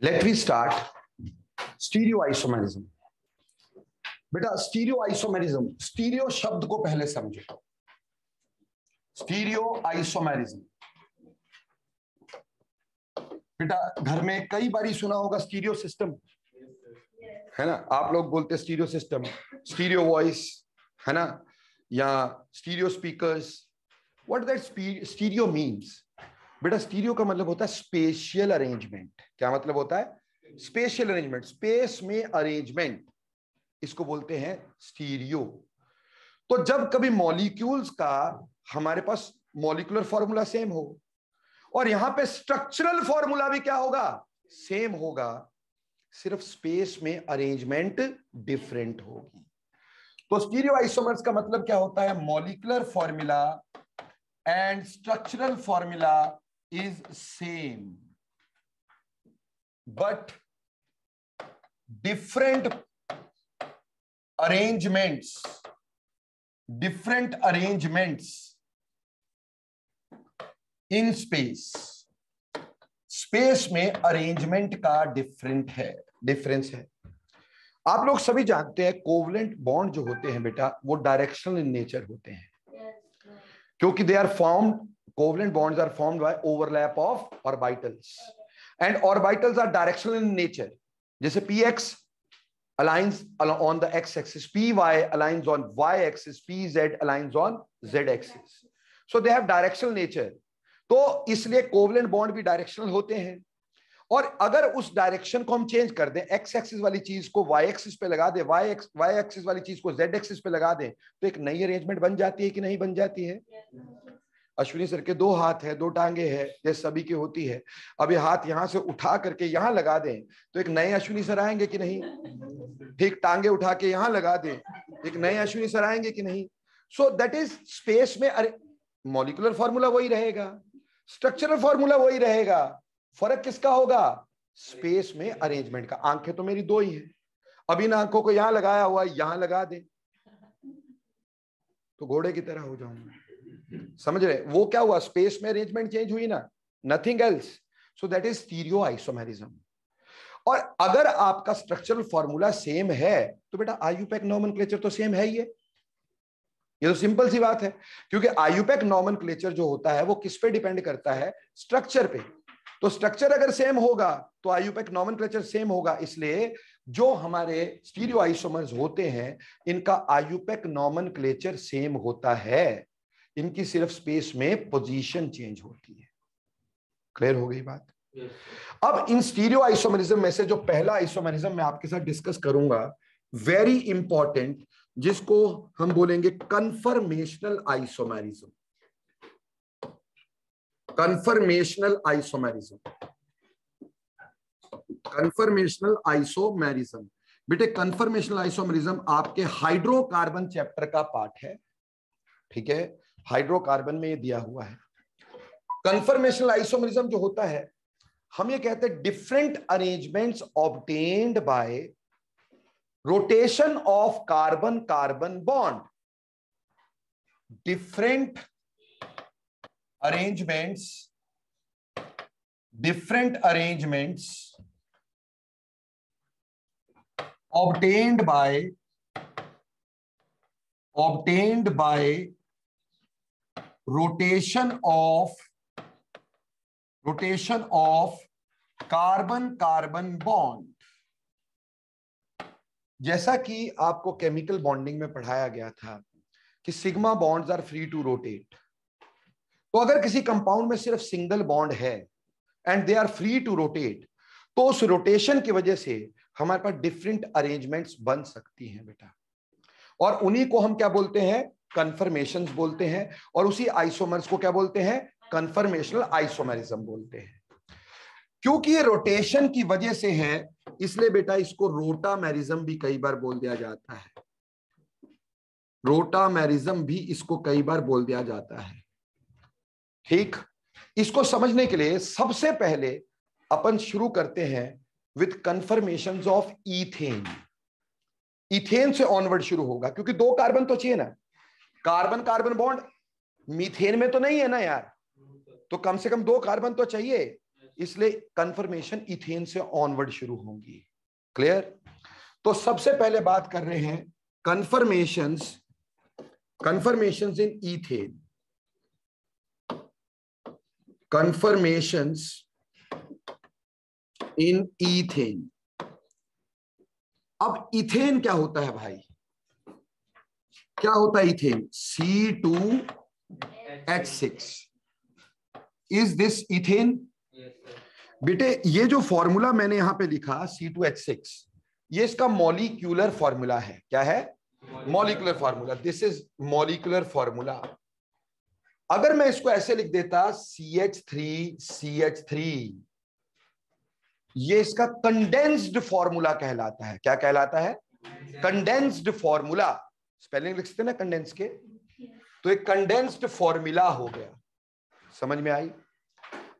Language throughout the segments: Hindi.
Late we start stereo isomerism. बेटा स्टीरियो आइसोमेरिज्म, स्टीरियो शब्द को पहले समझो। स्टीरियो आइसोमेरिज्म बेटा घर में कई बारी सुना होगा स्टीरियो सिस्टम, है ना। आप लोग बोलते स्टीरियो सिस्टम, स्टीरियो वॉइस, है ना, या stereo speakers. What that stereo means? बेटा स्टीरियो का मतलब होता है स्पेशियल अरेंजमेंट। क्या मतलब होता है? स्पेशियल अरेंजमेंट, स्पेस में अरेंजमेंट, इसको बोलते हैं स्टीरियो। तो जब कभी मॉलिक्यूल्स का हमारे पास मॉलिक्यूलर फॉर्मूला सेम हो और यहां पे स्ट्रक्चरल फॉर्मूला भी क्या होगा? सेम होगा, सिर्फ स्पेस में अरेंजमेंट डिफरेंट होगी। तो स्टीरियो आइसोमर्स का मतलब क्या होता है? Molecular formula and structural formula is same but different arrangements in space में अरेंजमेंट का डिफरेंस है। आप लोग सभी जानते हैं कोवलेंट बॉन्ड जो होते हैं बेटा वो डायरेक्शनल इन नेचर होते हैं, क्योंकि they are formed, covalent bonds are formed by overlap of orbitals and orbitals are directional in nature. जैसे px aligns on the x-axis, py aligns on y-axis, pz aligns on z-axis. So they have directional nature. तो इसलिए कोवलेंट बॉन्ड भी डायरेक्शनल होते हैं। और अगर उस डायरेक्शन को हम चेंज कर दें, एक्स एक्सिस वाली चीज को वाई एक्सिस पे लगा दें, वाई एक्सिस वाली चीज को जेड एक्सिस पे लगा दें, तो एक नई अरेंजमेंट बन जाती है कि नहीं बन जाती है? अश्विनी सर के 2 हाथ है, 2 टांगे हैं, जैसे सभी की होती है। अब ये हाथ यहां से उठा करके यहां लगा दें तो एक नए अश्विनी सर आएंगे कि नहीं? ठीक, टांगे उठा के यहां लगा दें, एक नए अश्विनी सर आएंगे कि नहीं? सो दैट इज स्पेस में मॉलिक्यूलर फॉर्मूला वही रहेगा, स्ट्रक्चरल फॉर्मूला वही रहेगा, फर्क किसका होगा? स्पेस में अरेंजमेंट का। आंखें तो मेरी 2 ही है, अब इन आंखों को यहां लगाया हुआ यहां लगा दे तो घोड़े की तरह हो जाऊंगा। समझ रहे? वो क्या हुआ? स्पेस में अरेंजमेंट चेंज हुई ना, nothing else. So that is stereo isomerism. और अगर आपका स्ट्रक्चरल फॉर्मूला सेम है तो बेटा आईयूपैक नॉमेनक्लेचर तो सेम है ही है। ये तो सिंपल सी बात है, क्योंकि आईयूपैक नॉमेनक्लेचर जो होता है वो किस पे डिपेंड करता है? स्ट्रक्चर पे। तो स्ट्रक्चर अगर सेम होगा तो आईयूपैक नॉमेनक्लेचर सेम होगा। इसलिए जो हमारे स्टीरियो आइसोमर्स होते हैं इनका आईयूपैक नॉमेनक्लेचर सेम होता है, इनकी सिर्फ स्पेस में पोजीशन चेंज होती है। क्लियर हो गई बात? अब इन स्टीरियो आइसोमेरिज्म में से जो पहला आइसोमेरिज्म मैं आपके साथ डिस्कस करूंगा, वेरी इंपॉर्टेंट, जिसको हम बोलेंगे conformational isomerism. Conformational isomerism, conformational isomerism. बेटे कन्फर्मेशनल आइसोमेरिज्म आपके हाइड्रोकार्बन चैप्टर का पार्ट है, ठीक है? हाइड्रोकार्बन में ये दिया हुआ है। कन्फर्मेशनल आइसोमेरिज्म जो होता है, हम ये कहते हैं different arrangements obtained by rotation of carbon carbon bond. Different arrangements obtained by rotation of carbon carbon bond. जैसा कि आपको केमिकल बॉन्डिंग में पढ़ाया गया था कि sigma bonds are free to rotate. तो अगर किसी कंपाउंड में सिर्फ सिंगल बॉन्ड है and they are free to rotate, तो उस रोटेशन की वजह से हमारे पास डिफरेंट अरेंजमेंट्स बन सकती हैं बेटा, और उन्हीं को हम क्या बोलते हैं? कन्फर्मेशंस बोलते हैं। और उसी आइसोमर्स को क्या बोलते हैं? कन्फर्मेशनल आइसोमेरिज्म बोलते हैं। क्योंकि ये रोटेशन की वजह से है, इसलिए बेटा इसको रोटामेरिज्म भी कई बार बोल दिया जाता है। रोटामेरिज्म भी इसको कई बार बोल दिया जाता है, ठीक? इसको समझने के लिए सबसे पहले अपन शुरू करते हैं with conformations of ethane. Ethane से ऑनवर्ड शुरू होगा, क्योंकि 2 कार्बन तो चाहिए ना, कार्बन कार्बन बॉन्ड। मीथेन में तो नहीं है ना यार, तो कम से कम 2 कार्बन तो चाहिए। इसलिए कन्फर्मेशन इथेन से ऑनवर्ड शुरू होंगी। क्लियर? तो सबसे पहले बात कर रहे हैं कन्फर्मेशंस इन इथेन। कन्फर्मेशंस इन इथेन। अब इथेन क्या होता है भाई? क्या होता है ethane? C2H6। Is this ethane? बेटे ये जो फॉर्मूला मैंने यहां पे लिखा C2H6, ये इसका मॉलिक्यूलर फॉर्मूला है। क्या है? Molecular formula. This is molecular formula. अगर मैं इसको ऐसे लिख देता CH3, ये इसका कंडेंस्ड फॉर्मूला कहलाता है। क्या कहलाता है? Condensed formula. स्पेलिंग लिखते ना कंडेंस के, तो एक कंडेंस्ड फॉर्मूला हो गया। समझ में आई?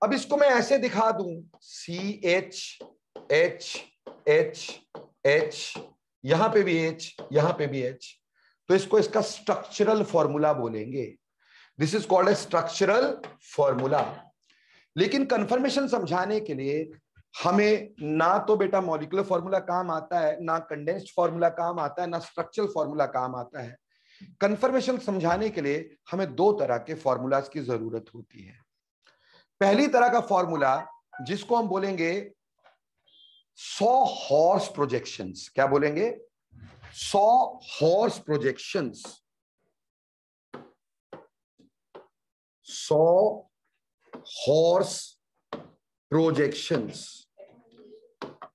अब इसको मैं ऐसे दिखा दूं CH, यहां पे भी H, यहां पे भी H, तो इसको इसका स्ट्रक्चरल फॉर्मूला बोलेंगे। This is called a structural formula. लेकिन कंफर्मेशन समझाने के लिए हमें ना तो बेटा मॉलिक्यूलर फॉर्मूला काम आता है, ना कंडेंस्ड फॉर्मूला काम आता है, ना स्ट्रक्चरल फॉर्मूला काम आता है। कंफर्मेशन समझाने के लिए हमें दो तरह के फॉर्मूलाज की जरूरत होती है। पहली तरह का फॉर्मूला जिसको हम बोलेंगे 100 हॉर्स प्रोजेक्शंस। क्या बोलेंगे? 100 हॉर्स प्रोजेक्शंस। 100 horse projections.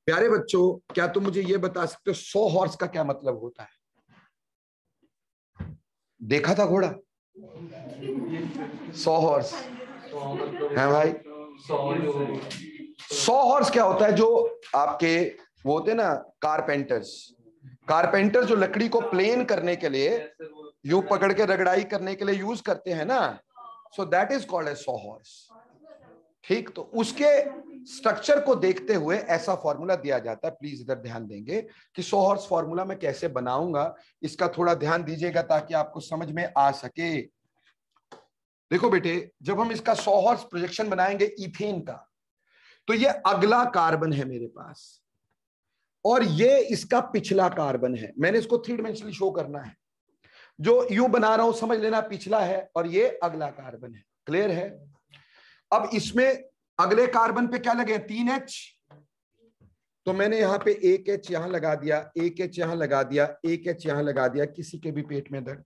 प्यारे बच्चों, क्या तुम मुझे यह बता सकते हो 100 हॉर्स का क्या मतलब होता है? देखा था घोड़ा? 100 हॉर्स है भाई। 100 हॉर्स क्या होता है? जो आपके वो होते ना कारपेंटर्स जो लकड़ी को प्लेन करने के लिए यूं पकड़ के रगड़ाई करने के लिए यूज करते हैं ना, so that is called a 100 horse. ठीक, तो उसके स्ट्रक्चर को देखते हुए ऐसा फॉर्मूला दिया जाता है। प्लीज इधर ध्यान देंगे कि 100 हॉर्स फॉर्मूला मैं कैसे बनाऊंगा, इसका थोड़ा ध्यान दीजिएगा ताकि आपको समझ में आ सके। देखो बेटे, जब हम इसका 100 हॉर्स प्रोजेक्शन बनाएंगे इथेन का, तो ये अगला कार्बन है मेरे पास और ये इसका पिछला कार्बन है। मैंने इसको 3 डायमेंशनली शो करना है। जो यूं बना रहा हूं समझ लेना, पिछला है और ये अगला कार्बन है। क्लियर है? अब इसमें अगले कार्बन पे क्या लगे? 3H। तो मैंने यहां पे 1H यहां लगा दिया, 1H यहां लगा दिया, 1H यहां लगा दिया। किसी के भी पेट में दर्द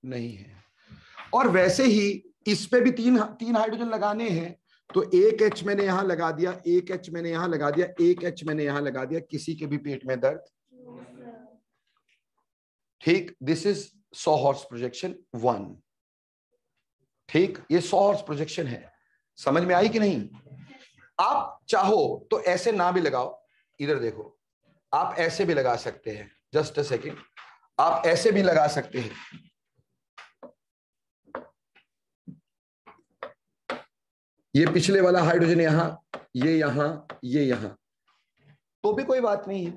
नहीं है। और वैसे ही इस पे भी तीन हाइड्रोजन लगाने हैं, तो 1H मैंने यहां लगा दिया, 1H मैंने यहां लगा दिया, 1H मैंने यहां लगा दिया। किसी के भी पेट में दर्द? ठीक, दिस इज 100 हॉर्स प्रोजेक्शन 1। ठीक, ये 100 हॉर्स प्रोजेक्शन है। समझ में आई कि नहीं? आप चाहो तो ऐसे ना भी लगाओ, इधर देखो, आप ऐसे भी लगा सकते हैं। जस्ट अ सेकेंड, आप ऐसे भी लगा सकते हैं। ये पिछले वाला हाइड्रोजन यहां, ये यहां, ये यहां, तो भी कोई बात नहीं है।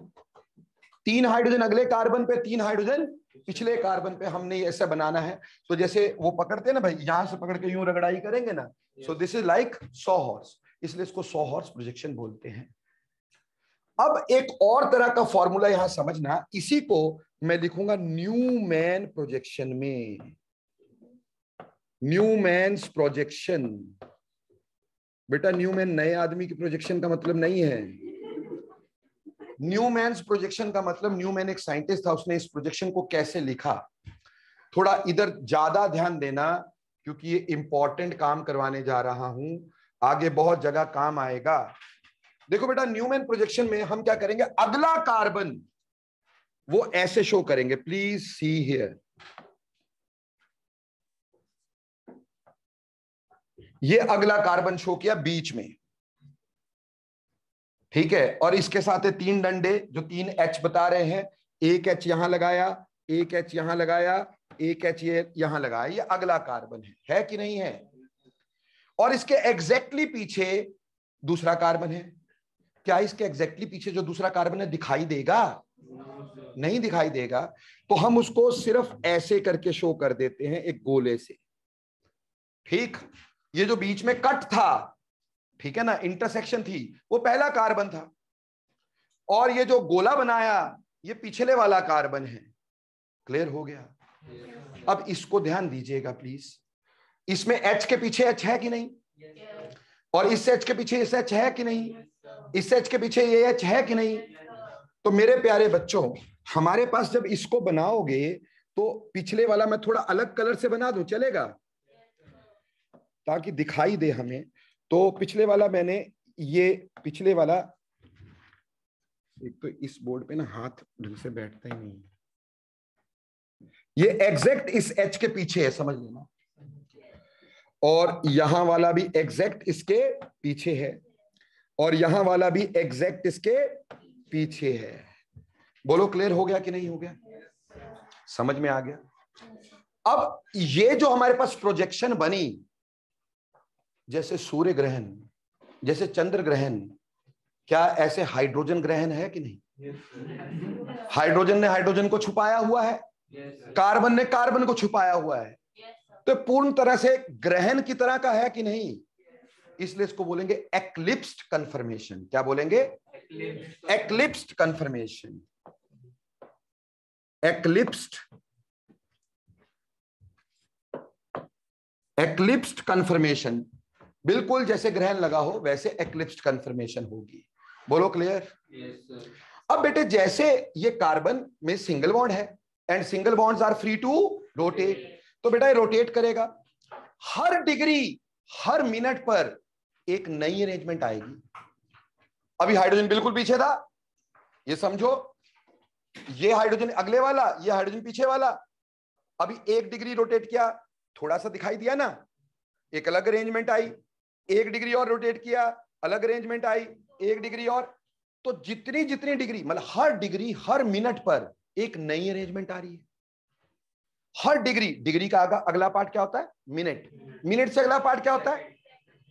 3 हाइड्रोजन अगले कार्बन पे, 3 हाइड्रोजन पिछले कार्बन पे हमने ऐसा बनाना है। तो जैसे वो पकड़ते हैं ना भाई, यहां से पकड़ के यूं रगड़ाई करेंगे ना, so this is like 100 horse, इसलिए इसको 100 हॉर्स प्रोजेक्शन बोलते हैं। अब एक और तरह का फॉर्मूला यहां समझना, इसी को मैं लिखूंगा न्यूमैन प्रोजेक्शन में। Newman's projection. बेटा न्यूमैन नए आदमी की प्रोजेक्शन का मतलब नहीं है। न्यूमैन्स प्रोजेक्शन का मतलब, न्यूमैन एक साइंटिस्ट था, उसने इस प्रोजेक्शन को कैसे लिखा। थोड़ा इधर ज्यादा ध्यान देना क्योंकि ये इंपॉर्टेंट काम करवाने जा रहा हूं, आगे बहुत जगह काम आएगा। देखो बेटा, न्यूमैन प्रोजेक्शन में हम क्या करेंगे, अगला कार्बन वो ऐसे शो करेंगे। प्लीज सी हियर, ये अगला कार्बन शो किया बीच में, ठीक है। और इसके साथ है 3 डंडे जो 3H बता रहे हैं। 1H यहां लगाया, 1H यहां लगाया, 1H ये यहां लगाया। ये अगला कार्बन है कि नहीं है? और इसके एग्जैक्टली पीछे दूसरा कार्बन है। क्या इसके एग्जैक्टली पीछे जो दूसरा कार्बन है दिखाई देगा? नहीं दिखाई देगा। तो हम उसको सिर्फ ऐसे करके शो कर देते हैं, एक गोले से। ठीक, ये जो बीच में कट था, ठीक है ना, इंटरसेक्शन थी, वो पहला कार्बन था, और ये जो गोला बनाया ये पिछले वाला कार्बन है। क्लियर हो गया? अब इसको ध्यान दीजिएगा प्लीज, इसमें H के पीछे H है कि नहीं, और इस H के पीछे इस H है कि नहीं, इस H के पीछे ये H है कि नहीं। तो मेरे प्यारे बच्चों, हमारे पास जब इसको बनाओगे तो पिछले वाला मैं थोड़ा अलग कलर से बना दूं, चलेगा, ताकि दिखाई दे हमें। तो पिछले वाला मैंने, ये पिछले वाला, एक तो इस बोर्ड पे ना हाथ ढंग से बैठता ही नहीं, ये एग्जैक्ट इस H के पीछे है, समझ लेना, और यहां वाला भी एग्जैक्ट इसके पीछे है, और यहां वाला भी एग्जैक्ट इसके पीछे है। बोलो क्लियर हो गया कि नहीं हो गया, समझ में आ गया? अब ये जो हमारे पास प्रोजेक्शन बनी, जैसे सूर्य ग्रहण, जैसे चंद्र ग्रहण, क्या ऐसे हाइड्रोजन ग्रहण है कि नहीं? हाइड्रोजन ने हाइड्रोजन को छुपाया हुआ है, कार्बन ने कार्बन को छुपाया हुआ है, तो पूर्ण तरह से ग्रहण की तरह का है कि नहीं? इसलिए इसको बोलेंगे एक्लिप्स्ड कन्फर्मेशन। क्या बोलेंगे? एक्लिप्स्ड कन्फर्मेशन। एक्लिप्स्ड कन्फर्मेशन, बिल्कुल जैसे ग्रहण लगा हो वैसे एक्लिप्स्ड कन्फर्मेशन होगी। बोलो क्लियर? अब बेटे जैसे ये कार्बन में सिंगल बॉन्ड है and single bonds are free to rotate, तो बेटा ये रोटेट करेगा, हर डिग्री हर मिनट पर एक नई अरेंजमेंट आएगी। अभी हाइड्रोजन बिल्कुल पीछे था, ये समझो, ये हाइड्रोजन अगले वाला, ये हाइड्रोजन पीछे वाला, अभी 1 डिग्री रोटेट किया, थोड़ा सा दिखाई दिया ना, एक अलग अरेंजमेंट आई, 1 डिग्री और रोटेट किया, अलग अरेंजमेंट आई, 1 डिग्री और, तो जितनी जितनी डिग्री, मतलब हर डिग्री हर मिनट पर एक नई अरेंजमेंट आ रही है। हर डिग्री, डिग्री का अगला पार्ट क्या होता है? मिनट, मिनट से अगला पार्ट क्या होता है?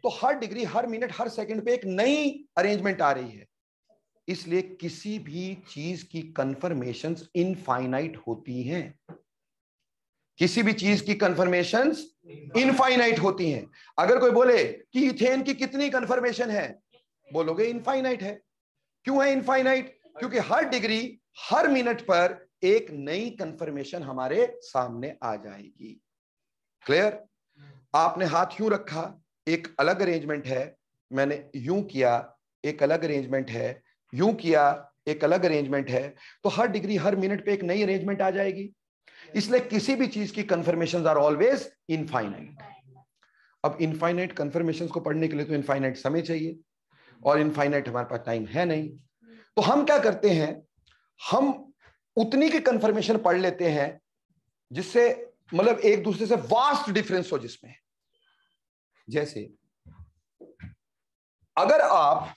तो हर डिग्री हर मिनट हर सेकंड पे एक नई अरेंजमेंट आ रही है। इसलिए किसी भी चीज की कन्फर्मेशंस इनफाइनाइट होती हैं, किसी भी चीज की कन्फर्मेशंस इनफाइनाइट होती हैं। अगर कोई बोले कि इथेन की कितनी कन्फर्मेशन है, बोलोगे इनफाइनाइट है। क्यों है इनफाइनाइट? क्योंकि हर डिग्री हर मिनट पर एक नई कन्फर्मेशन हमारे सामने आ जाएगी। क्लियर? आपने हाथ यूं रखा, एक अलग अरेंजमेंट है, मैंने यूं किया, एक अलग अरेंजमेंट है, यूं किया, एक अलग अरेंजमेंट है, तो हर डिग्री हर मिनट पे एक नई अरेंजमेंट आ जाएगी। इसलिए किसी भी चीज की कन्फर्मेशंस आर ऑलवेज इनफाइनाइट। अब इनफाइनाइट कन्फर्मेशंस को पढ़ने के लिए तो इनफाइनाइट समय चाहिए, और इनफाइनाइट हमारे पास टाइम है नहीं। तो हम क्या करते हैं, हम उतनी की कन्फर्मेशन पढ़ लेते हैं जिससे मतलब एक दूसरे से वास्ट डिफरेंस हो जिसमें। जैसे अगर आप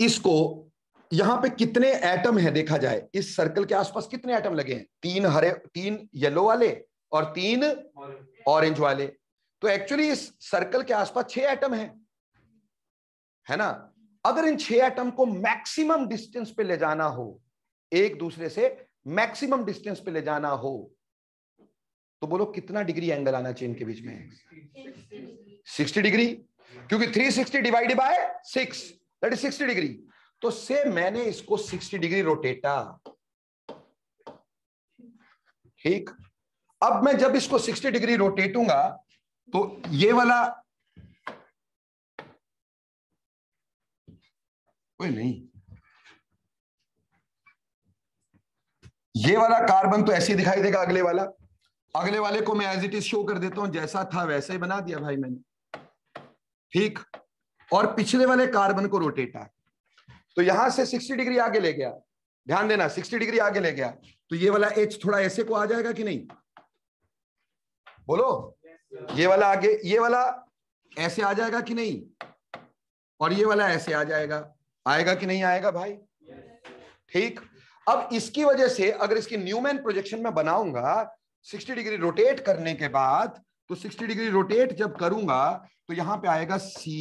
इसको, यहां पे कितने एटम है देखा जाए, इस सर्कल के आसपास कितने एटम लगे हैं? 3 हरे, 3 येलो वाले और 3 ऑरेंज वाले। तो एक्चुअली इस सर्कल के आसपास 6 एटम है ना। अगर इन 6 एटम को मैक्सिमम डिस्टेंस पे ले जाना हो, एक दूसरे से मैक्सिमम डिस्टेंस पे ले जाना हो, तो बोलो कितना डिग्री एंगल आना चाहिए इनके बीच में? 60 डिग्री, क्योंकि 360 divided by 6 that is 60 degree. तो से मैंने इसको 60 डिग्री रोटेटा, ठीक। अब मैं जब इसको 60 डिग्री रोटेटूंगा तो ये वाला, कोई नहीं, ये वाला कार्बन तो ऐसे ही दिखाई देगा, अगले वाले को मैं एज इट इज शो कर देता हूं, जैसा था वैसा ही बना दिया भाई मैंने, ठीक। और पिछले वाले कार्बन को रोटेटा, तो यहां से 60 डिग्री आगे ले गया, ध्यान देना 60 डिग्री आगे ले गया, तो ये वाला H थोड़ा ऐसे को आ जाएगा कि नहीं? बोलो, ये वाला आगे, ये वाला ऐसे आ जाएगा कि नहीं? और ये वाला ऐसे आ जाएगा, आएगा कि नहीं आएगा भाई? ठीक। अब इसकी वजह से अगर इसकी न्यूमैन प्रोजेक्शन में बनाऊंगा 60 डिग्री रोटेट करने के बाद, तो 60 डिग्री रोटेट जब करूंगा तो यहां पे आएगा C,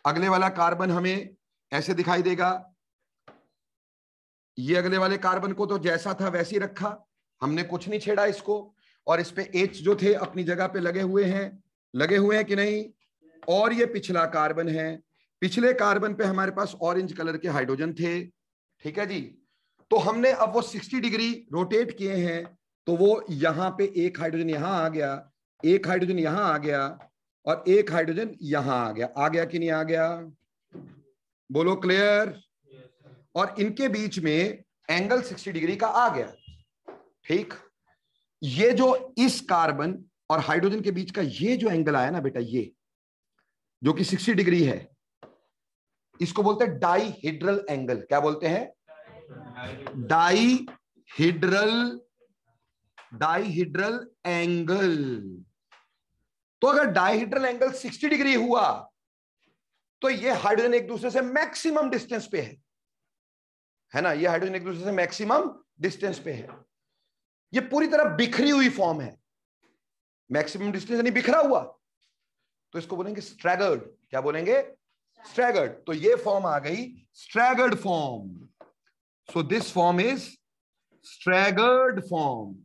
अगले वाला कार्बन हमें ऐसे दिखाई देगा, ये अगले वाले कार्बन को तो जैसा था वैसे ही रखा, हमने कुछ नहीं छेड़ा इसको, और इस पे H जो थे अपनी जगह पे लगे हुए हैं कि नहीं? और ये पिछला कार्बन है, पिछले कार्बन पे हमारे पास ऑरेंज कलर के हाइड्रोजन थे, ठीक है जी। तो हमने अब वो 60 डिग्री रोटेट किए हैं, तो वो यहां पे एक हाइड्रोजन यहां आ गया, एक हाइड्रोजन यहां आ गया, और एक हाइड्रोजन यहां आ गया कि नहीं आ गया? बोलो क्लियर। और इनके बीच में एंगल 60 डिग्री का आ गया, ठीक। ये जो इस कार्बन और हाइड्रोजन के बीच का ये जो एंगल आया ना बेटा, ये जो कि 60 डिग्री है, इसको बोलते हैं डाईहेड्रल एंगल। क्या बोलते हैं? Dihedral angle. तो अगर डाईहेड्रल एंगल 60 डिग्री हुआ तो ये हाइड्रोजन एक दूसरे से मैक्सिमम डिस्टेंस पे है ना, ये हाइड्रोजन एक दूसरे से मैक्सिमम डिस्टेंस पे है। ये पूरी तरह बिखरी हुई फॉर्म है, मैक्सिमम डिस्टेंस यानी बिखरा हुआ, तो इसको बोलेंगे स्ट्रैगर्ड। क्या बोलेंगे? स्ट्रैगर्ड। तो ये फॉर्म आ गई staggered form. So this form is staggered form.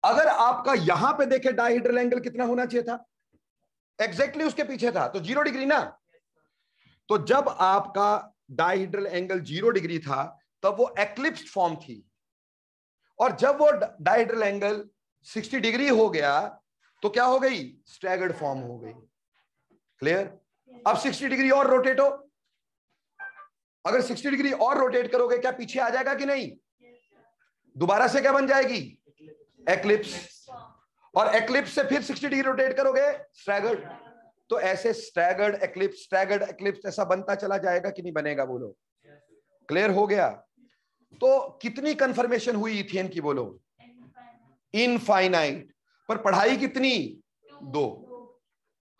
अगर आपका यहां पे देखे डायहेड्रल एंगल कितना होना चाहिए था? एग्जैक्टली उसके पीछे था, तो 0 डिग्री ना। तो जब आपका डायहेड्रल एंगल 0 डिग्री था तब वो एक्लिप्स्ड फॉर्म थी, और जब वो डायहेड्रल एंगल 60 डिग्री हो गया तो क्या हो गई? स्ट्रैगर्ड फॉर्म हो गई। क्लियर? अब 60 डिग्री और रोटेट हो, अगर 60 डिग्री और रोटेट करोगे क्या पीछे आ जाएगा कि नहीं? दोबारा से क्या बन जाएगी? एक्लिप्स। और एक्लिप्स से फिर 60 डिग्री रोटेट करोगे, स्ट्रैगर्ड। तो ऐसे स्ट्रैगर्ड एक्लिप्स, स्ट्रैगर्ड एक्लिप्स ऐसा बनता चला जाएगा कि नहीं बनेगा? बोलो। क्लियर हो गया? तो कितनी कंफर्मेशन हुई इथेन की? बोलो। इनफाइनाइट। पर पढ़ाई कितनी? 2।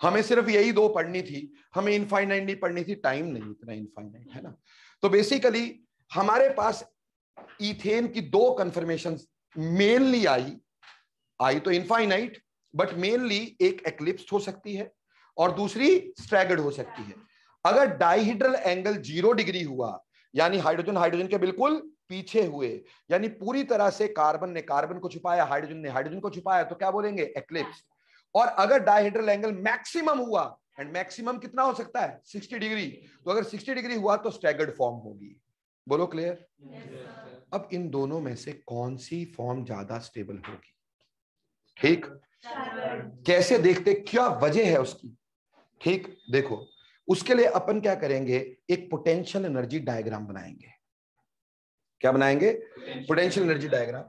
हमें सिर्फ यही 2 पढ़नी थी, हमें इनफाइनाइट नहीं पढ़नी थी, टाइम नहीं इतना इनफाइनाइट है ना। तो बेसिकली हमारे पास इथेन की 2 कंफर्मेशन मेनली आई तो इनफाइनाइट, बट मेनली एक एक्लिप्स्ड हो सकती है और दूसरी स्ट्रैगर्ड हो सकती है। अगर डायहेड्रल एंगल 0 डिग्री हुआ, यानी हाइड्रोजन हाइड्रोजन के बिल्कुल पीछे हुए, यानी पूरी तरह से कार्बन ने कार्बन को छुपाया, हाइड्रोजन ने हाइड्रोजन को छुपाया, तो क्या बोलेंगे? एक्लिप्स। और अगर डायहेड्रल एंगल मैक्सिमम हुआ, एंड मैक्सिमम कितना हो सकता है? 60 डिग्री। तो अगर 60 डिग्री हुआ तो स्टैगर्ड फॉर्म होगी। बोलो क्लियर? अब इन दोनों में से कौन सी फॉर्म ज्यादा स्टेबल होगी? ठीक, कैसे देखते, क्या वजह है उसकी? ठीक, देखो उसके लिए अपन क्या करेंगे, एक पोटेंशियल एनर्जी डायग्राम बनाएंगे। क्या बनाएंगे? Potential energy diagram.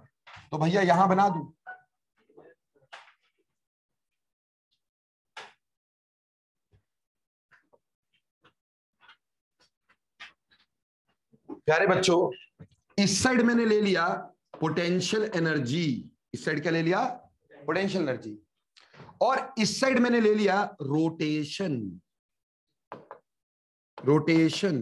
तो भैया यहां बना दूं? प्यारे बच्चों, इस साइड मैंने ले लिया पोटेंशियल एनर्जी, इस साइड क्या ले लिया? Potential energy. और इस साइड मैंने ले लिया रोटेशन। रोटेशन,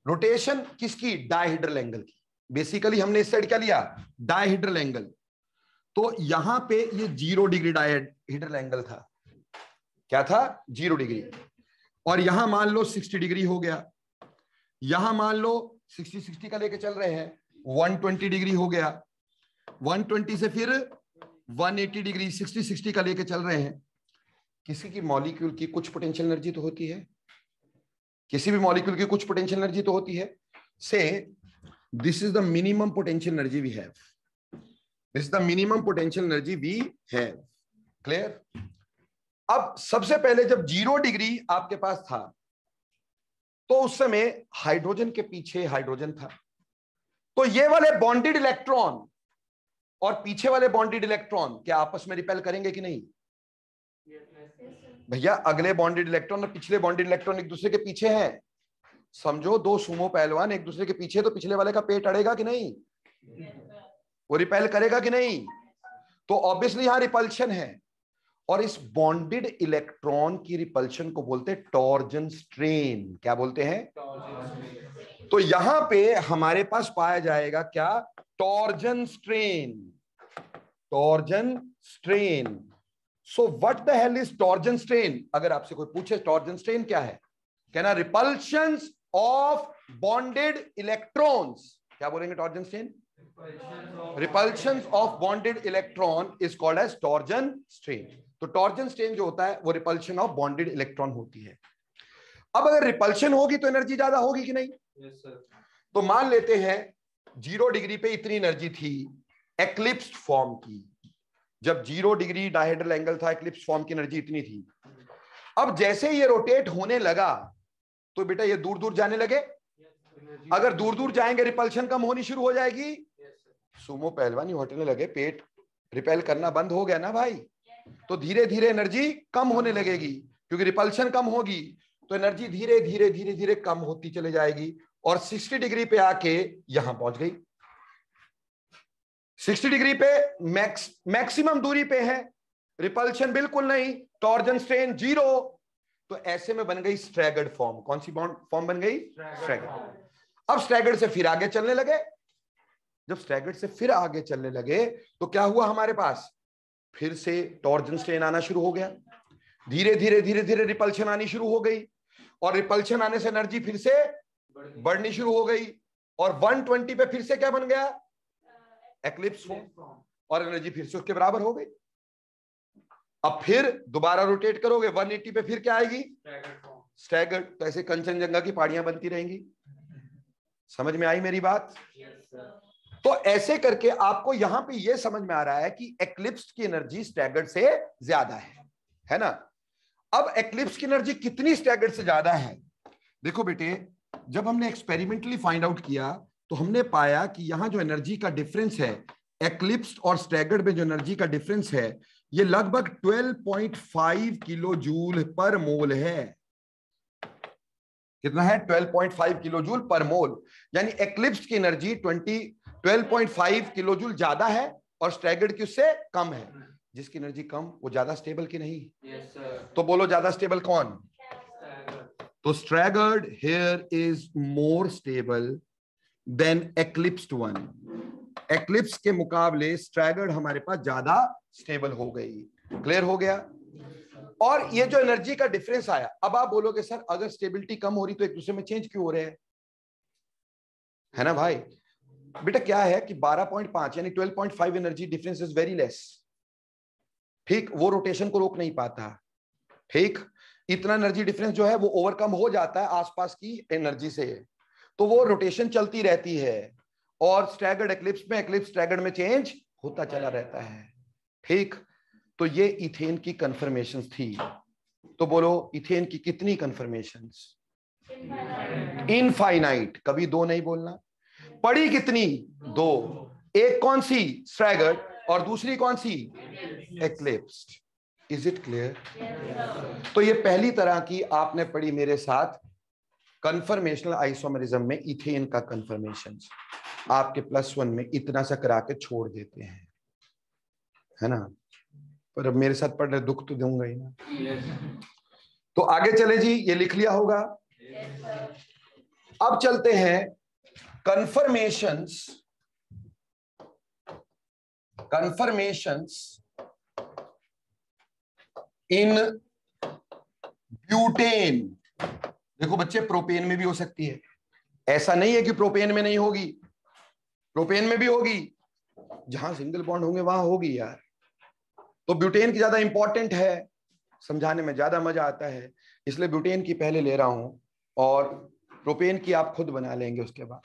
रोटेशन किसकी? डायहेड्रल एंगल की। बेसिकली हमने इस साइड क्या लिया? Dihedral angle. तो यहां पे ये 0 डिग्री डायहेड्रल एंगल था। क्या था? 0 डिग्री। और यहां मान लो 60 डिग्री हो गया, यहां मान लो 60 का लेके चल रहे हैं, 120 डिग्री हो गया, 120 से फिर 180 डिग्री, 60 का लेके चल रहे हैं। किसी की मॉलिक्यूल की कुछ पोटेंशियल एनर्जी तो होती है, किसी भी मॉलिक्यूल की कुछ पोटेंशियल एनर्जी तो होती है। So this is the minimum potential energy we have, this is the minimum potential energy we have. Clear? अब सबसे पहले जब 0 डिग्री आपके पास था तो उस समय हाइड्रोजन के पीछे हाइड्रोजन था, तो ये वाले बॉन्डेड इलेक्ट्रॉन और पीछे वाले बॉन्डेड इलेक्ट्रॉन क्या आपस में रिपेल करेंगे कि नहीं? भैया अगले बॉन्डेड इलेक्ट्रॉन और पिछले बॉन्डेड इलेक्ट्रॉन एक दूसरे के पीछे हैं। समझो 2 सुमो पहलवान एक दूसरे के पीछे, तो पिछले वाले का पेट अड़ेगा कि नहीं? वो रिपेल करेगा कि नहीं? तो ऑब्वियसली यहां रिपल्शन है, और इस बॉन्डेड इलेक्ट्रॉन की रिपल्शन को बोलते हैं टॉर्जन स्ट्रेन। क्या बोलते हैं? तो यहां पे हमारे पास पाया जाएगा क्या? Torsion strain. Torsion strain. So what the hell is torsion strain? अगर आपसे कोई पूछे टॉर्जन स्ट्रेन क्या है, कहना रिपल्शंस ऑफ बॉन्डेड इलेक्ट्रॉन्स। क्या बोलेंगे torsion strain? Repulsions of bonded electron is called as torsion strain. तो तो टॉर्जन स्ट्रेन जो होता है वो रिपल्शन ऑफ बॉन्डेड इलेक्ट्रॉन होती है। अब अगर रिपल्शन होगी तो एनर्जी ज्यादा होगी कि नहीं? Yes sir. तो मान लेते हैं 0 डिग्री पे इतनी एनर्जी थी एक्लिप्स्ड फॉर्म की, जब 0 डिग्री डायहेड्रल एंगल था, एक्लिप्स फॉर्म की एनर्जी इतनी थी। अब जैसे ये रोटेट होने लगा तो बेटा ये दूर दूर जाने लगे। अगर दूर दूर जाएंगे रिपल्शन कम होनी शुरू हो जाएगी। सुमो पहलवानी हटने लगे, पेट रिपेल करना बंद हो गया ना भाई, तो धीरे धीरे एनर्जी कम होने लगेगी, क्योंकि रिपल्शन कम होगी तो एनर्जी धीरे धीरे धीरे धीरे कम होती चले जाएगी और 60 डिग्री पे आके यहां पहुंच गई। 60 डिग्री पे मैक्सिमम दूरी पे है, रिपल्शन बिल्कुल नहीं, टॉर्जन स्ट्रेन 0, तो ऐसे में बन गई स्ट्रैगर्ड फॉर्म। कौन सी फॉर्म बन गई? स्ट्रैगर्ड। अब स्ट्रैगर्ड से फिर आगे चलने लगे। जब स्ट्रैगर्ड से फिर आगे चलने लगे तो क्या हुआ हमारे पास? फिर से टॉर्जन स्ट्रेन आना शुरू हो गया, धीरे धीरे धीरे धीरे रिपल्शन आनी शुरू हो गई और रिपल्शन आने से एनर्जी फिर से बढ़नी शुरू हो गई और 120 पे फिर से क्या बन गया? एक्लिप्स फॉर्म, और एनर्जी फिर से उसके बराबर हो गई। अब फिर दोबारा रोटेट करोगे 180 पे, फिर क्या आएगी? स्टैगर्ड। तो ऐसे कंचनजंगा की पहाड़ियां बनती रहेंगी। समझ में आई मेरी बात? तो ऐसे करके आपको यहां पे ये समझ में आ रहा है कि एक्लिप्स की एनर्जी स्टैगर्ड से ज्यादा है ना? अब एक्लिप्स की एनर्जी कितनी स्टैगर्ड से ज्यादा है? देखो बेटे, जब हमने एक्सपेरिमेंटली फाइंड आउट किया तो हमने पाया कि यहां जो एनर्जी का डिफरेंस है एक्लिप्स और स्टैगर्ड में, जो एनर्जी का डिफरेंस है ये लगभग 12.5 किलो जूल पर मोल है। कितना है? 12.5 किलो जूल पर मोल। यानी एक्लिप्स की एनर्जी 12.5 किलो जूल ज्यादा है और स्टैगर्ड की उससे कम है। जिसकी एनर्जी कम वो ज्यादा स्टेबल की नहीं? Yes sir. तो बोलो ज्यादा स्टेबल कौन? तो staggered here is more stable than eclipsed one. Eclipse के मुकाबले स्ट्रैगर्ड हमारे पास ज्यादा स्टेबल हो गई। क्लियर हो गया? और ये जो एनर्जी का डिफरेंस आया, अब आप बोलोगे सर अगर स्टेबिलिटी कम हो रही तो एक दूसरे में चेंज क्यों हो रहे हैं? है ना भाई? बेटा क्या है कि 12.5 यानी 12.5 energy difference is very less. ठीक, वो रोटेशन को रोक नहीं पाता। ठीक, इतना एनर्जी डिफरेंस जो है वो ओवरकम हो जाता है आसपास की एनर्जी से, तो वो रोटेशन चलती रहती है और स्टैगर्ड एक्लिप्स में, एक्लिप्स स्टैगर्ड में चेंज होता चला रहता है। ठीक, तो ये इथेन की कन्फर्मेशंस थी। तो बोलो इथेन की कितनी कन्फर्मेशंस? इनफाइनाइट। कभी दो नहीं बोलना। पड़ी कितनी? 2। एक कौन सी? स्ट्रैगर्ड, और दूसरी कौन सी? एक्लिप्स्ड। Is it clear? तो ये पहली तरह की आपने पढ़ी मेरे साथ कन्फर्मेशनल आइसोमरिज्म में इथेन का कन्फर्मेशन। आपके +1 में इतना सा करा के छोड़ देते हैं, है ना? पर अब मेरे साथ पढ़ रहे, दुख तो दूंगा ही ना। तो आगे चले जी, ये लिख लिया होगा। अब चलते हैं कन्फर्मेशंस इन ब्यूटेन। देखो बच्चे, प्रोपेन में भी हो सकती है, ऐसा नहीं है कि प्रोपेन में नहीं होगी, प्रोपेन में भी होगी। जहां सिंगल बॉन्ड होंगे वहां होगी यार। तो ब्यूटेन की ज्यादा इंपॉर्टेंट है, समझाने में ज्यादा मजा आता है, इसलिए ब्यूटेन की पहले ले रहा हूं और प्रोपेन की आप खुद बना लेंगे उसके बाद।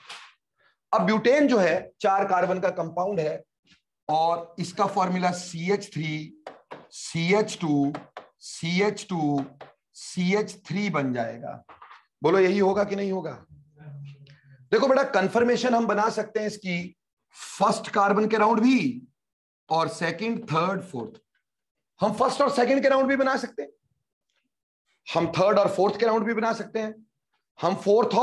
अब ब्यूटेन जो है 4 कार्बन का कंपाउंड है और इसका formula CH3 CH2 CH2 CH3 बन जाएगा। बोलो यही होगा कि नहीं होगा? देखो बेटा, कंफर्मेशन हम बना सकते हैं इसकी फर्स्ट कार्बन के राउंड भी और सेकंड, थर्ड, फोर्थ। हम फर्स्ट और सेकंड के राउंड भी बना सकते हैं, हम थर्ड और फोर्थ के राउंड भी बना सकते हैं, हम थर्ड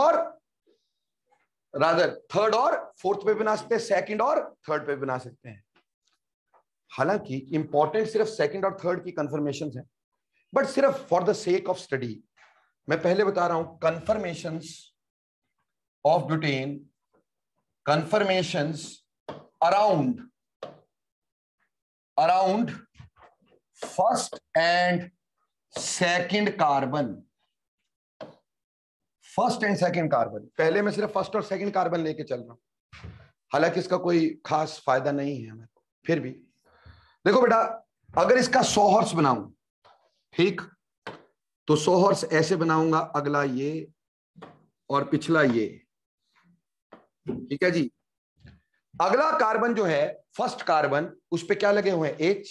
और फोर्थ पे बना सकते हैं, सेकंड और थर्ड पे बना सकते हैं। हालांकि इंपॉर्टेंट सिर्फ सेकंड और थर्ड की कंफर्मेशंस हैं, बट सिर्फ for the sake of study मैं पहले बता रहा हूं confirmations of butane, confirmations around first and second carbon. First and second carbon, पहले मैं सिर्फ फर्स्ट और सेकंड कार्बन लेके चल रहा हूं, हालांकि इसका कोई खास फायदा नहीं है हमें, फिर भी देखो बेटा, अगर इसका 100 हॉर्स बनाऊं, ठीक, तो 100 हॉर्स ऐसे बनाऊंगा, अगला ये और पिछला ये, ठीक है जी। अगला कार्बन जो है, फर्स्ट कार्बन, उस पे क्या लगे हुए हैं, H,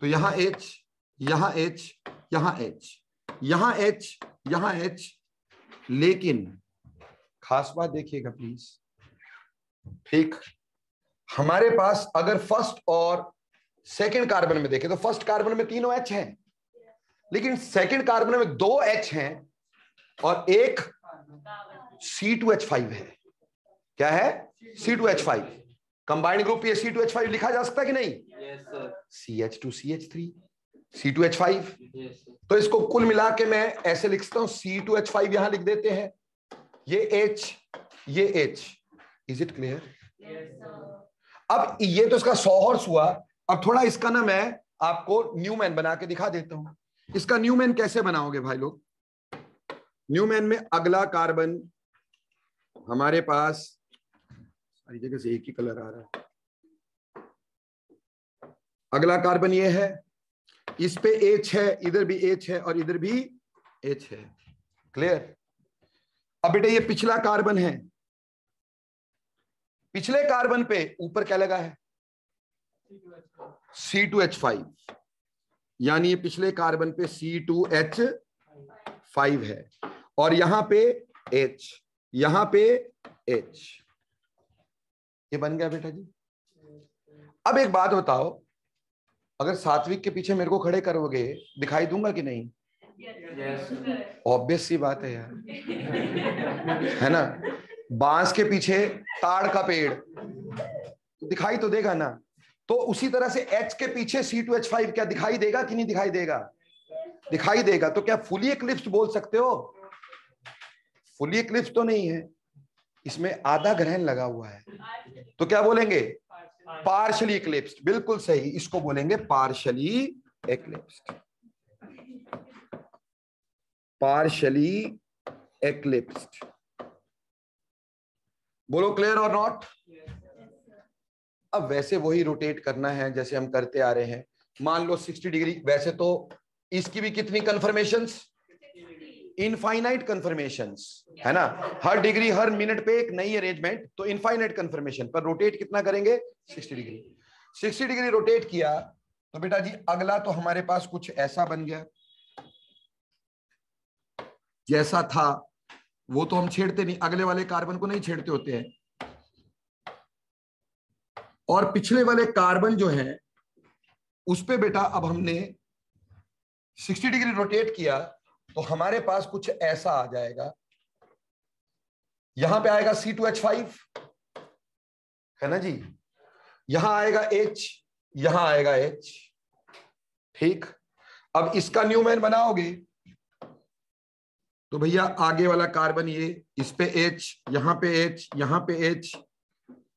तो यहां H, यहां H, यहां H, यहां H, यहां H। लेकिन खास बात देखिएगा प्लीज, ठीक, हमारे पास अगर फर्स्ट और सेकंड कार्बन में देखें तो फर्स्ट कार्बन में तीनों H हैं, लेकिन सेकंड कार्बन में 2 H हैं और एक C2H5 है। क्या है, C2H5। कंबाइंड ग्रुप ये C2H5 लिखा जा सकता है कि नहीं? Yes, sir. CH2CH3 C2H5। Yes, sir. तो इसको कुल मिला के मैं ऐसे लिख सकता हूं, C2H5 यहां लिख देते हैं, ये H, ये H। Is it clear? अब ये तो इसका 100 हॉर्स हुआ। अब थोड़ा इसका ना मैं आपको न्यूमैन बना के दिखा देता हूं। इसका न्यूमैन कैसे बनाओगे भाई लोग? न्यूमैन में अगला कार्बन हमारे पास, सारी जगह से एक ही कलर आ रहा है। अगला कार्बन ये है, इस पे H है, इधर भी H है और इधर भी H है। क्लियर? अब बेटा ये पिछला कार्बन है, पिछले कार्बन पे ऊपर क्या लगा है, C2H5, यानी ये पिछले कार्बन पे C2H5 है और यहां पे H, यहां पे H। ये बन गया बेटा जी। अब एक बात बताओ, अगर सात्विक के पीछे मेरे को खड़े करोगे दिखाई दूंगा कि नहीं? ऑब्वियस सी बात है यार, है ना? बांस के पीछे ताड़ का पेड़ दिखाई तो देगा ना। तो उसी तरह से H के पीछे C2H5 क्या दिखाई देगा कि नहीं दिखाई देगा? दिखाई देगा। तो क्या फुली एक्लिप्स्ड बोल सकते हो? फुली एक्लिप्स्ड तो नहीं है, इसमें आधा ग्रहण लगा हुआ है, तो क्या बोलेंगे? पार्शली एक्लिप्स्ड। बिल्कुल सही, इसको बोलेंगे पार्शली एक्लिप्स्ड। पार्शली एक्लिप्स्ड। बोलो क्लियर और नॉट? अब वैसे वही रोटेट करना है जैसे हम करते आ रहे हैं। मान लो 60 डिग्री, वैसे तो इसकी भी कितनी कन्फर्मेशंस? इनफाइनाइट कन्फर्मेशंस, है ना? हर डिग्री हर मिनट पे एक नई अरेंजमेंट, तो इनफाइनाइट कन्फर्मेशन पर रोटेट कितना करेंगे? 60 डिग्री। 60 डिग्री रोटेट किया तो बेटा जी अगला तो हमारे पास कुछ ऐसा बन गया, जैसा था वो तो हम छेड़ते नहीं, अगले वाले कार्बन को नहीं छेड़ते होते हैं। और पिछले वाले कार्बन जो है उस पे बेटा अब हमने 60 डिग्री रोटेट किया तो हमारे पास कुछ ऐसा आ जाएगा। यहां पे आएगा C2H5, है ना जी? यहां आएगा H, यहां आएगा H, ठीक। अब इसका न्यूमैन बनाओगे तो भैया आगे वाला कार्बन ये, इस पे H, यहां पे H, यहां पे H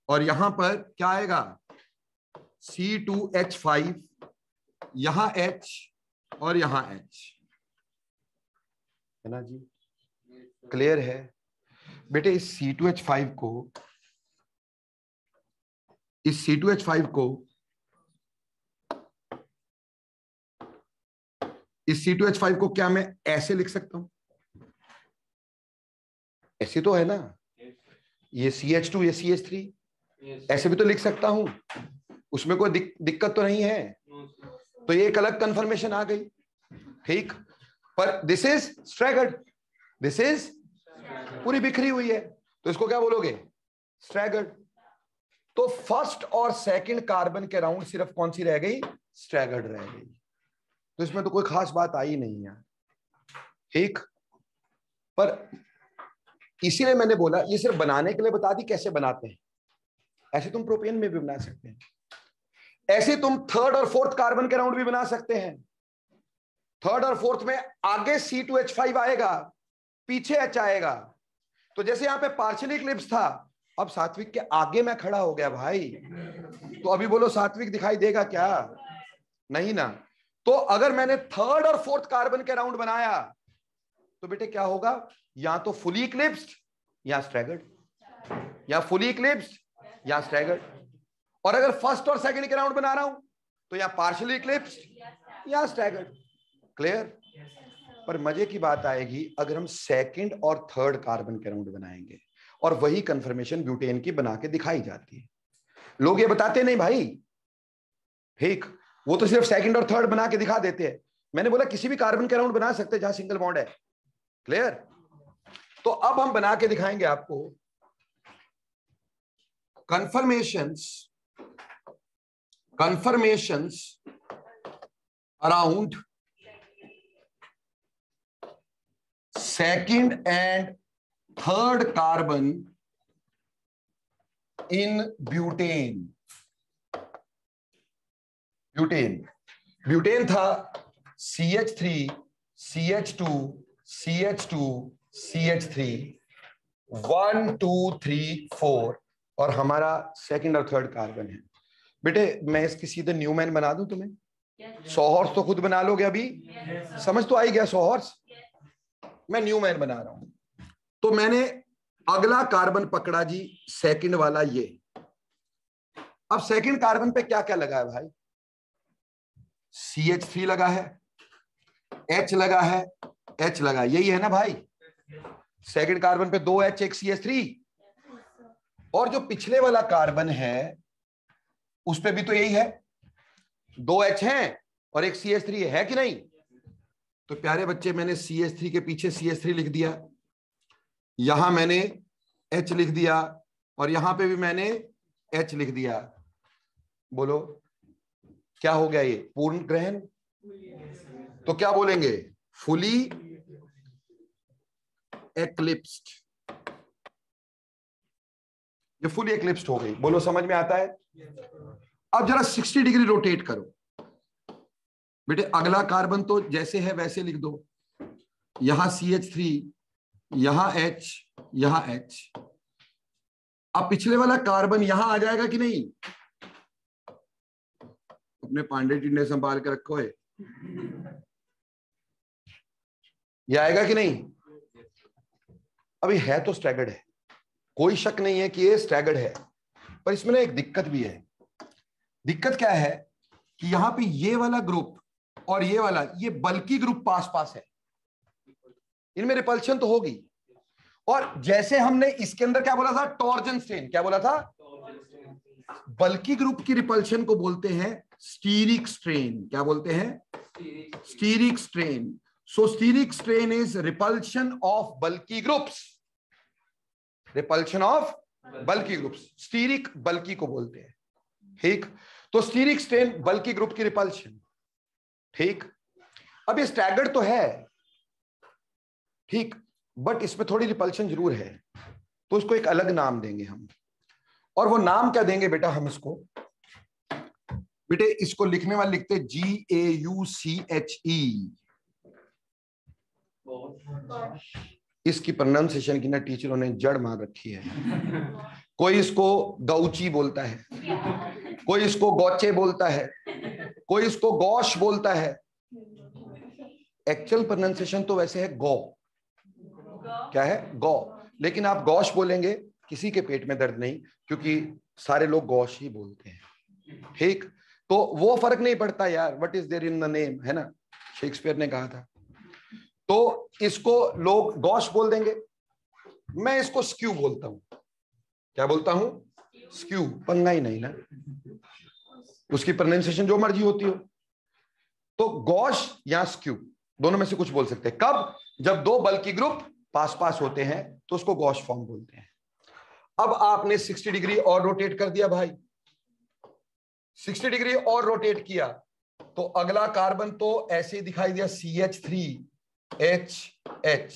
और यहां पर क्या आएगा? C2H5, यहां H और यहां H, है ना जी? क्लियर है बेटे? इस C2H5 को क्या मैं ऐसे लिख सकता हूं? ऐसे तो है ना, ये CH2, ये CH3, ऐसे भी तो लिख सकता हूं, उसमें कोई दिक्कत तो नहीं है। तो ये एक अलग कंफर्मेशन आ गई, ठीक। पर दिस इज स्ट्रैगर्ड, दिस इज पूरी बिखरी हुई है, तो इसको क्या बोलोगे? स्ट्रैगर्ड। तो फर्स्ट और सेकंड कार्बन के राउंड सिर्फ कौन सी रह गई? स्ट्रैगर्ड रह गई। तो इसमें तो कोई खास बात आई नहीं यार, ठीक। पर इसीलिए मैंने बोला ये सिर्फ बनाने के लिए बता दी कैसे बनाते हैं। ऐसे तुम प्रोपेन में भी बना सकते हैं, ऐसे तुम थर्ड और फोर्थ कार्बन के राउंड भी बना सकते हैं। थर्ड और फोर्थ में आगे C2H5 आएगा, पीछे H आएगा। तो जैसे यहां पे पार्शियली इक्लिप्स था, अब सात्विक के आगे मैं खड़ा हो गया भाई, तो अभी बोलो सात्विक दिखाई देगा क्या? नहीं ना। तो अगर मैंने थर्ड और फोर्थ कार्बन के राउंड बनाया तो बेटे क्या होगा? या तो फुली इक्लिप्स्ड या स्ट्रैगर्ड, या फुली इक्लिप्स्ड या स्ट्रैगर्ड। और अगर फर्स्ट और सेकंड के राउंड बना रहा हूं तो यहाँ पार्शियली इक्लिप्स्ड, यहाँ स्टैगर्ड। क्लियर? पर मजे की बात आएगी अगर हम सेकंड और थर्ड कार्बन के राउंड बनाएंगे, और वही कंफर्मेशन ब्यूटेन की बना के दिखाई जाती है। लोग ये बताते नहीं भाई, ठीक, वो तो सिर्फ सेकंड और थर्ड बना के दिखा देते हैं। मैंने बोला किसी भी कार्बन के राउंड बना सकते हैं जहां सिंगल बॉन्ड है। क्लियर? तो अब हम बना के दिखाएंगे आपको confirmations around second and third carbon in butane। Butane था CH3 CH2 CH2 CH3 1 2 3 4, और हमारा सेकंड और थर्ड कार्बन है। बेटे मैं इसकी सीधे न्यूमैन बना दूं तुम्हें? सॉहॉर्स तो खुद बना लोगे अभी, समझ तो आई गया सॉहॉर्स। मैं न्यूमैन बना रहा हूं, तो मैंने अगला कार्बन पकड़ा जी, सेकंड वाला ये। अब सेकंड कार्बन पे क्या क्या लगा है भाई? CH3 लगा है, H लगा है, H लगा, यही है ना भाई? सेकंड कार्बन पे 2 H 1 CH3, और जो पिछले वाला कार्बन है उस पे भी तो यही है, 2 H हैं और 1 CH3 है कि नहीं? तो प्यारे बच्चे मैंने CH3 के पीछे CH3 लिख दिया, यहां मैंने H लिख दिया, और यहां पे भी मैंने H लिख दिया। बोलो क्या हो गया? ये पूर्ण ग्रहण। तो क्या बोलेंगे? फुली एक्लिप्स्ड। ये फुली एक्लिप्स्ड हो गई। बोलो समझ में आता है? अब जरा 60 डिग्री रोटेट करो बेटे। अगला कार्बन तो जैसे है वैसे लिख दो, यहां CH3, यहां H, यहां H। अब पिछले वाला कार्बन यहां आ जाएगा कि नहीं? अपने पांडे टिंडे संभाल के रखो है, ये आएगा कि नहीं? अभी है तो स्टैगर्ड है, कोई शक नहीं है कि ये स्टैगर्ड है, पर इसमें ना एक दिक्कत भी है। दिक्कत क्या है कि यहां पे ये वाला ग्रुप और ये वाला, ये बल्कि ग्रुप पास पास है, इनमें रिपल्शन तो होगी। और जैसे हमने इसके अंदर क्या बोला था? Torsion strain. क्या बोला था? बल्कि ग्रुप की रिपल्शन को बोलते हैं स्टीरिक स्ट्रेन। क्या बोलते हैं? Steric strain. So steric strain is repulsion of bulky groups. Repulsion of bulky groups, steric bulky को बोलते हैं। ठीक, तो स्टीरिक स्ट्रेन बल्कि ग्रुप की रिपल्शन। ठीक, अब ये स्टैगर्ड तो है, ठीक, बट इसमें थोड़ी रिपल्शन जरूर है, तो उसको एक अलग नाम देंगे हम। और वो नाम क्या देंगे बेटा? हम इसको, बेटे इसको लिखने वाले लिखते GAUCHE। इसकी प्रोनाउंसिएशन की ना टीचरों ने जड़ मार रखी है। कोई इसको गौची बोलता है, कोई इसको गौचे बोलता है, कोई इसको गौश बोलता है। एक्चुअल प्रोनाउंसिएशन तो वैसे है गौ। क्या है? गौ। लेकिन आप गौश बोलेंगे, किसी के पेट में दर्द नहीं, क्योंकि सारे लोग गौश ही बोलते हैं। ठीक, तो वो फर्क नहीं पड़ता यार, what is there in the name, है ना? शेक्सपियर ने कहा था। तो इसको लोग गौश बोल देंगे, मैं इसको स्क्यू बोलता हूं। क्या बोलता हूं? स्क्यू। पंगा ही नहीं ना, उसकी प्रोनाउंसिएशन जो मर्जी होती हो। तो गौश या स्क्यू दोनों में से कुछ बोल सकते हैं। कब? जब दो बल्कि ग्रुप पास पास होते हैं तो उसको गौश फॉर्म बोलते हैं। अब आपने 60 डिग्री और रोटेट कर दिया भाई, 60 डिग्री और रोटेट किया तो अगला कार्बन तो ऐसे ही दिखाई दिया, CH3HH।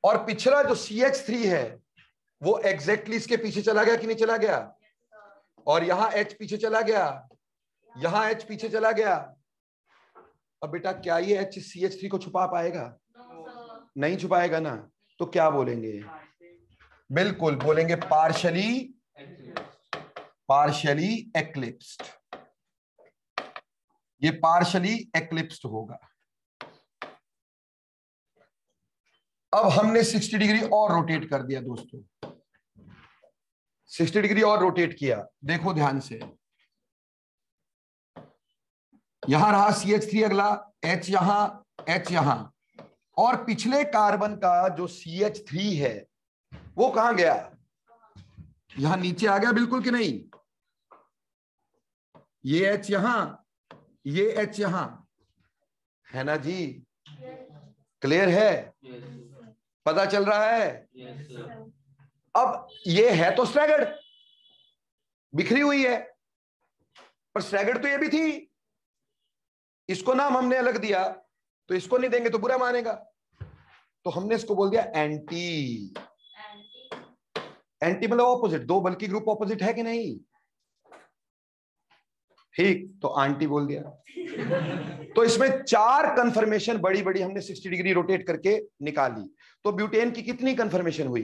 और पिछला जो CH3 है वो एग्जैक्टली इसके पीछे चला गया कि नहीं चला गया? और यहां H पीछे चला गया, यहां H पीछे चला गया। अब बेटा क्या ये H CH3 को छुपा पाएगा? नहीं छुपाएगा ना। तो क्या बोलेंगे? बिल्कुल बोलेंगे पार्शियली एक्लिप्स्ड। ये पार्शियली एक्लिप्स्ड होगा। अब हमने 60 डिग्री और रोटेट कर दिया दोस्तों, 60 डिग्री और रोटेट किया। देखो ध्यान से, यहां रहा CH3 अगला, H यहां, H यहां, और पिछले कार्बन का जो CH3 है वो कहां गया? यहां नीचे आ गया बिल्कुल कि नहीं? ये H यहां, ये H यहां, है ना जी? क्लियर है? पता चल रहा है? अब ये है तो स्ट्रैगर्ड, बिखरी हुई है, पर स्ट्रैगर्ड तो ये भी थी। इसको नाम हमने अलग दिया तो इसको नहीं देंगे तो बुरा मानेगा, तो हमने इसको बोल दिया एंटी। एंटी मतलब ऑपोजिट, दो बल्कि ग्रुप ऑपोजिट है कि नहीं? ठीक, तो आंटी बोल दिया। तो इसमें 4 कन्फर्मेशन बड़ी बड़ी हमने 60 डिग्री रोटेट करके निकाली। तो ब्यूटेन की कितनी कन्फर्मेशन हुई?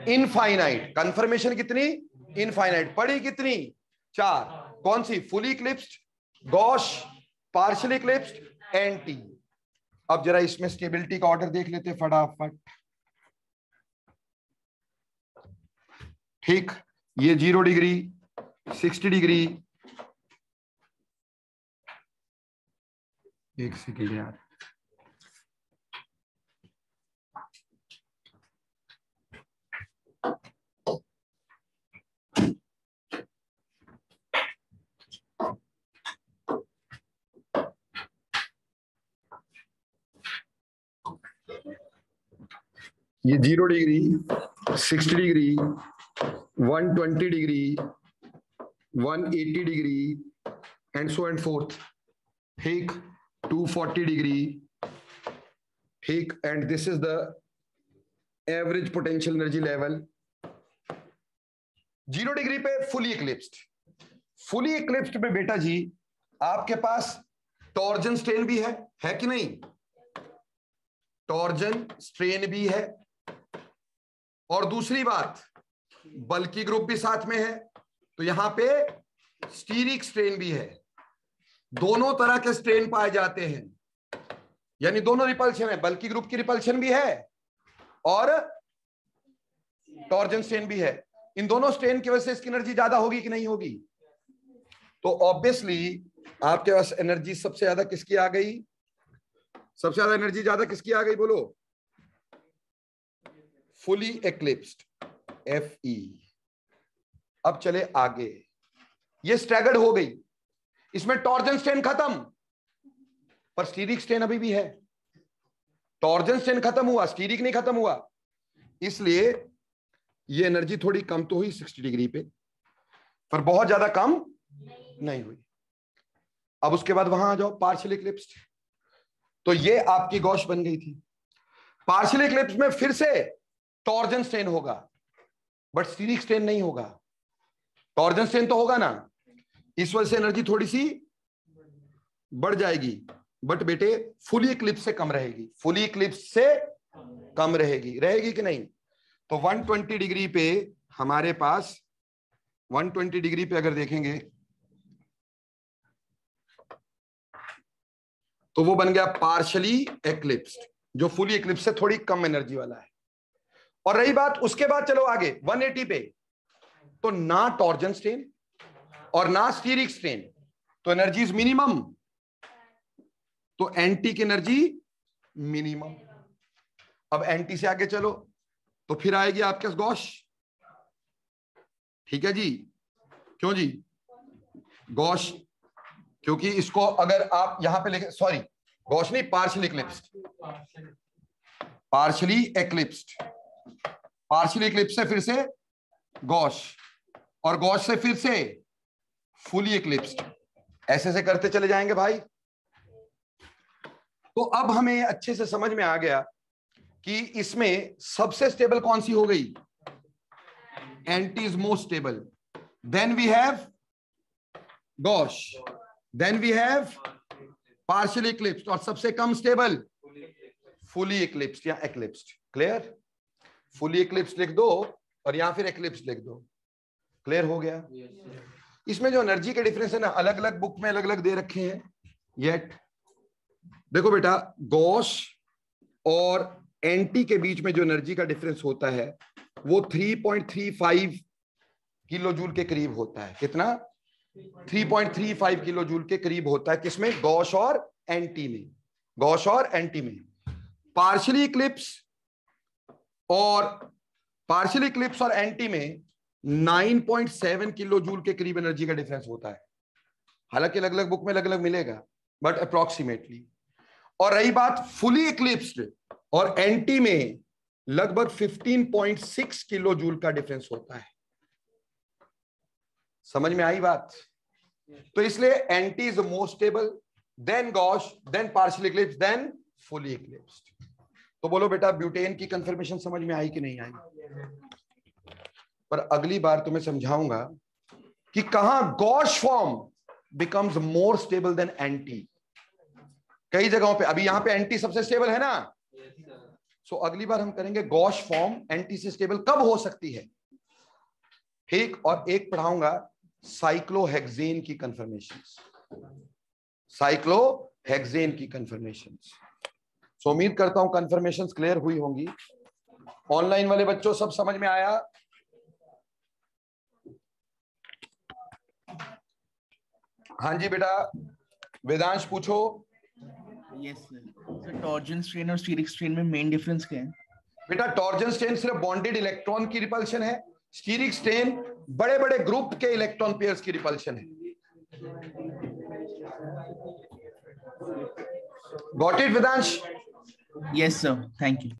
इनफाइनाइट। कन्फर्मेशन कितनी? इनफाइनाइट। पड़ी कितनी? 4। कौन सी? Fully eclipsed, gauche, partially eclipsed, anti. अब जरा इसमें स्टेबिलिटी का ऑर्डर देख लेते फटाफट। ठीक, ये 0 डिग्री, 60 डिग्री, एक सेकेंड यार, ये 0 degree, 60 degree, 120 degree, 180 degree, and so and fourth. ठीक, 240 डिग्री। ठीक, and this is the average potential energy level. 0 degree पे फुली इक्लिप्स्ड। फुली इक्लिप्स्ड में बेटा जी आपके पास टॉर्जन स्ट्रेन भी है कि नहीं? टॉर्जन स्ट्रेन भी है, और दूसरी बात बल्कि ग्रुप भी साथ में है, तो यहां पे स्टीरिक स्ट्रेन भी है। दोनों तरह के स्ट्रेन पाए जाते हैं, यानी दोनों रिपल्शन है, बल्कि ग्रुप की रिपल्शन भी है और टॉर्जन स्ट्रेन भी है। इन दोनों स्ट्रेन की वजह से इसकी एनर्जी ज्यादा होगी कि नहीं होगी? तो ऑब्वियसली आपके पास एनर्जी सबसे ज्यादा किसकी आ गई? सबसे ज्यादा एनर्जी ज्यादा किसकी आ गई बोलो? Fully eclipsed, Fe। अब चले आगे, ये स्टैगर्ड हो गई, इसमें टॉर्जन स्ट्रेन खत्म, पर स्टीरिक स्ट्रेन अभी भी है। टॉर्जन स्ट्रेन खत्म हुआ, स्टीरिक नहीं खत्म हुआ, इसलिए ये एनर्जी थोड़ी कम तो हुई 60 डिग्री पे, पर बहुत ज्यादा कम नहीं हुई। अब उसके बाद वहां आ जाओ, पार्शियल इक्लिप्स्ड। तो ये आपकी गॉश बन गई थी। पार्शियल इक्लिप्स में फिर से टॉर्जन स्ट्रेन होगा, बट स्टीरिक स्ट्रेन नहीं होगा। टॉर्जन स्ट्रेन तो होगा ना, इस वजह से एनर्जी थोड़ी सी बढ़ जाएगी, बट बेटे फुली इक्लिप्स से कम रहेगी। फुली इक्लिप्स से कम रहेगी, रहेगी कि नहीं? तो 120 डिग्री पे हमारे पास, 120 डिग्री पे अगर देखेंगे तो वो बन गया पार्शियली एक्लिप्स्ड, जो फुली एक्लिप्स से थोड़ी कम एनर्जी वाला है। और रही बात उसके बाद, चलो आगे 180 पे, तो ना टॉर्जन स्ट्रेन और ना स्टीरिक स्ट्रेन, तो एनर्जी इज मिनिमम, तो एंटी की एनर्जी मिनिमम। अब एंटी से आगे चलो तो फिर आएगी आपके पास गॉश। ठीक है जी, क्यों जी? गॉश, क्योंकि इसको अगर आप यहां पे लिखे, सॉरी गॉश नहीं, पार्शियली एक्लिप्स्ड, पार्शियली एक्लिप्स्ड, पार्शियली एक्लिप्स से फिर से गॉश, और गॉश से फिर से फुली एक्लिप्स्ड, ऐसे से करते चले जाएंगे भाई। तो अब हमें अच्छे से समझ में आ गया कि इसमें सबसे स्टेबल कौन सी हो गई? Anti is most stable, then we have gauche, then we have partially eclipsed, और सबसे कम स्टेबल फुली इक्लिप्स्ड या एक्लिप्स्ड। क्लियर? फुली इक्लिप्स्ड लिख दो और यहां फिर एक्लिप्स्ड लिख दो। क्लियर हो गया? इसमें जो एनर्जी के डिफरेंस है ना, अलग अलग बुक में अलग अलग दे रखे हैं। येट देखो बेटा, गॉश और एंटी के बीच में जो एनर्जी का डिफरेंस होता है वो 3.35 किलो जूल के करीब होता है। कितना? 3.35 किलो जूल के करीब होता है। किसमें? गॉश और एंटी में। गॉश और एंटी में। पार्शियली इक्लिप्स और एंटी में 9.7 किलो जूल के करीब एनर्जी का डिफरेंस होता है। हालांकि अलग अलग बुक में अलग अलग मिलेगा, बट अप्रोक्सीमेटली। और रही बात फुली इक्लिप्स्ड और एंटी में, लगभग 15.6 किलो जूल का डिफरेंस होता है। समझ में आई बात? तो इसलिए anti is more stable, then gauche, then partially eclipse, then fully eclipsed. तो बोलो बेटा, ब्यूटेन की कंफर्मेशन समझ में आई कि नहीं आई? पर अगली बार तुम्हें समझाऊंगा कि कहां gosh form becomes more stable then anti. कई जगहों पे, अभी यहां पे एंटी सबसे स्टेबल है ना। सो अगली बार हम करेंगे गॉश फॉर्म एंटी से स्टेबल कब हो सकती है, ठीक। और एक पढ़ाऊंगा साइक्लोहेक्सेन की कंफर्मेशंस, साइक्लोहेक्सेन की कंफर्मेशंस। सो उम्मीद करता हूं कंफर्मेशंस क्लियर हुई होंगी। ऑनलाइन वाले बच्चों सब समझ में आया? हाँ जी बेटा, वेदांश पूछो। यस सर, टॉर्जन स्ट्रेन और स्टीरिक स्ट्रेन में मेन डिफरेंस क्या है? बेटा टॉर्जन स्ट्रेन सिर्फ बॉन्डेड इलेक्ट्रॉन की रिपल्शन है, स्टीरिक स्ट्रेन बड़े बड़े ग्रुप के इलेक्ट्रॉन पेयर्स की रिपल्शन है। Got it Vedansh? Yes sir, thank you.